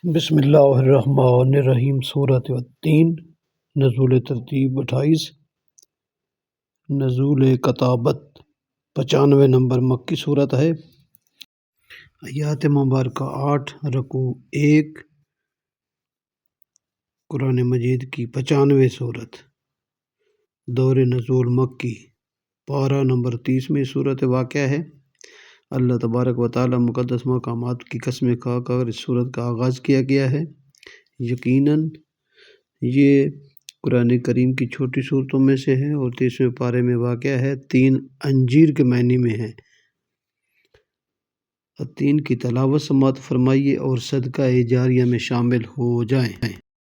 बिस्मिल्लाहिर्रहमानिर्रहीम। सूरत तीन। नज़ूल तरतीब 28। नज़ूल कताबत 95 नंबर मक्की सूरत है। आयात मुबारक 8 रकू 1 कुरान मजीद की 95 सूरत। दौर नज़ूल मक्की पारा नंबर 30 में सूरत वाक़या है। अल्लाह तबारक व तआला मुक़द्दस मकामात की कसमें खाकर इस सूरत का आगाज़ किया गया है। यकीनन ये कुरान करीम की छोटी सूरतों में से है और 30वें पारे में वाक़या है। 3 अंजीर के महीने में है। 3 की तलावत समात फरमाइए और सदका जारिया में शामिल हो जाएं।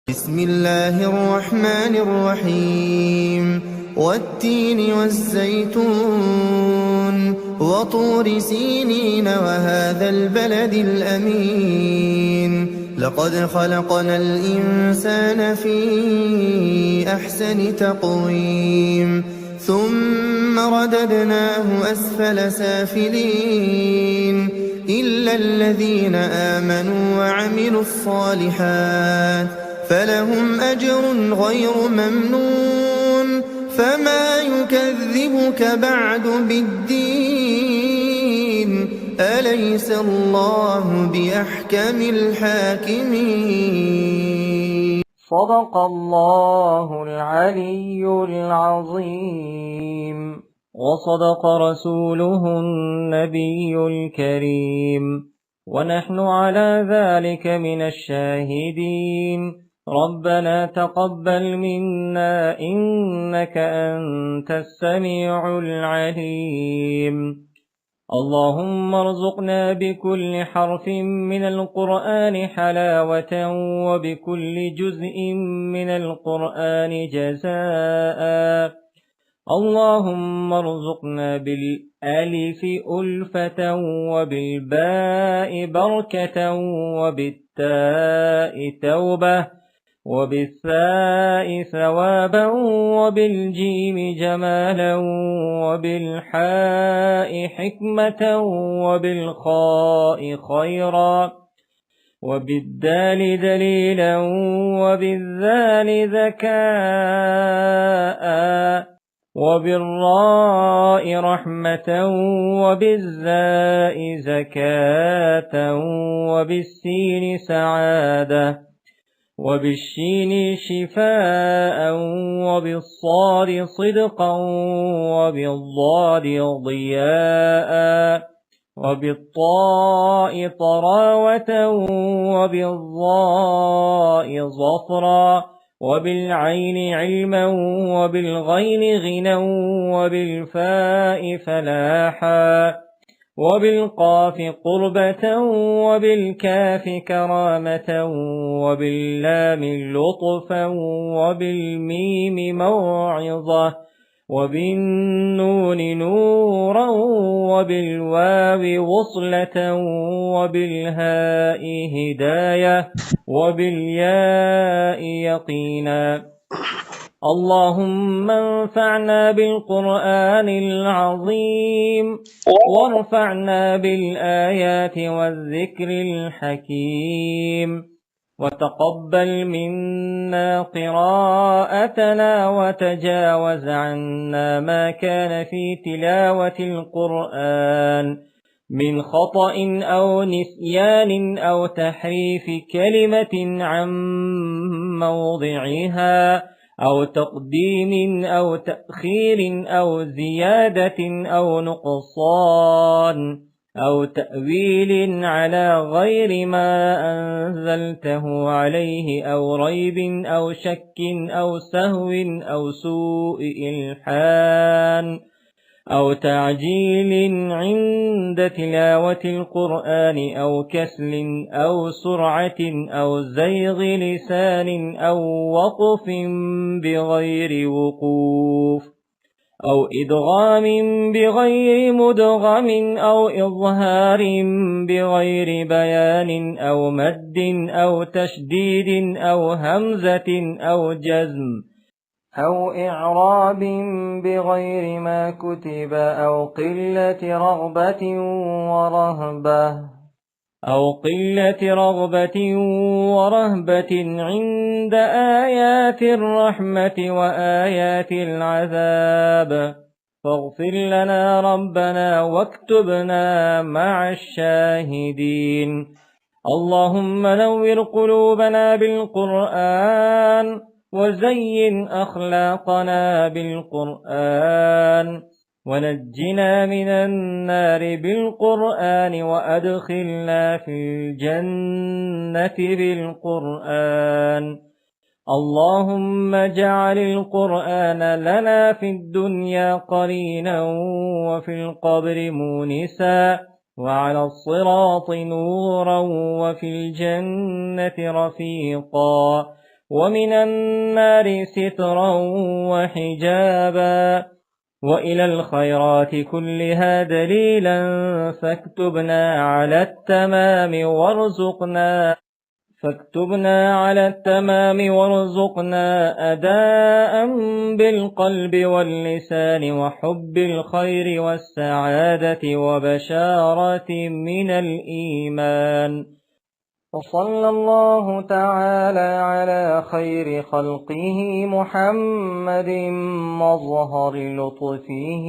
बिस्मिल्लाहिर्रहमानिर्रहीम। वत्तीन वज़्ज़ैतून वतूर सीनीन वहाज़ल बलदिल अमीन। लक़द ख़लक़नल इंसान फ़ी अहसनि तक़वीम थुम्म रददनाहु अस्फ़ल साफ़िलीन इल्ला الذين آمنوا وعملوا الصالحات فلهم أجر غير ممنون فما يكذبك بعد بالدين أليس الله بأحكم الحاكمين. صدق الله العلي العظيم وصدق رسوله النبي الكريم ونحن على ذلك من الشاهدين. ربنا تقبل منا إنك أنت السميع العليم. اللهم ارزقنا بكل حرف من القرآن حلاوة وبكل جزء من القرآن جزاء. اللهم ارزقنا بالألف ألفة وبالباء بركة وبالتاء توبة وبالثاء ثوابا وبالجيم جمالا وبالحاء حكمة وبالخاء خيرا وبالدال دليلا وبالذال ذكاء وبالراء رحمة وبالزاء زكاة وبالسين سعادة وبالشين شفاء وبالصاد صدقا وبالضاد ضياء وبالطاء طراوة وبالضاء ظفرا وبالعين علما وبالغين غنى وبالفاء فلاحا وبالقاف قربة وبالكاف كرامة وباللام لطفا وبالميم موعظة وبالنون نورا وبالواو وصلة وبالهاء هداية وبالياء يقينا. اللهم انفعنا بالقرآن العظيم وارفعنا بالآيات والذكر الحكيم وتقبل منا قراءتنا وتجاوز عنا ما كان في تلاوة القرآن من خطأ أو نسيان أو تحريف كلمة عن موضعها أو تقديم أو تأخير أو زيادة أو نقصان أو تأويل على غير ما أنزلته عليه أو ريب أو شك أو سهو أو سوء إلحان أو تعجيل عند تلاوة القرآن أو كسل أو سرعة أو زيغ لسان أو وقف بغير وقوف أو إدغام بغير مدغم أو إظهار بغير بيان أو مد أو تشديد أو همزة أو جزم أو إعراب بغير ما كتب أو قلة رغبة ورهبة أو قلة رغبة ورهبة عند آيات الرحمة وآيات العذاب، فاغفر لنا ربنا واكتبنا مع الشاهدين. اللهم نور قلوبنا بالقرآن، وزين أخلاقنا بالقرآن، ونجنا من النار بالقرآن، وأدخلنا في الجنة بالقرآن. اللهم اجعل القرآن لنا في الدنيا قرينا، وفي القبر مونسا، وعلى الصراط نورا، وفي الجنة رفيقا، ومن النار سترا وحجابا، وإلى الخيرات كلها دليلا، فاكتبنا على التمام وارزقنا أداء بالقلب واللسان، وحب الخير والسعادة وبشارة من الإيمان. وصلى الله تعالى على خير خلقه محمد مظهر لطفه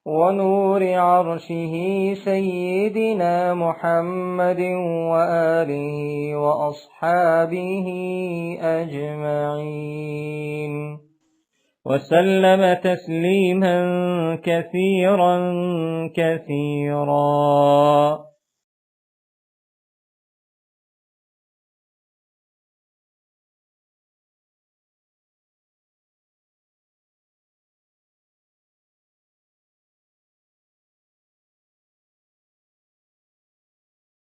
ونور عرشه سيدنا محمد وآله وأصحابه أجمعين، وسلم تسليما كثيرا.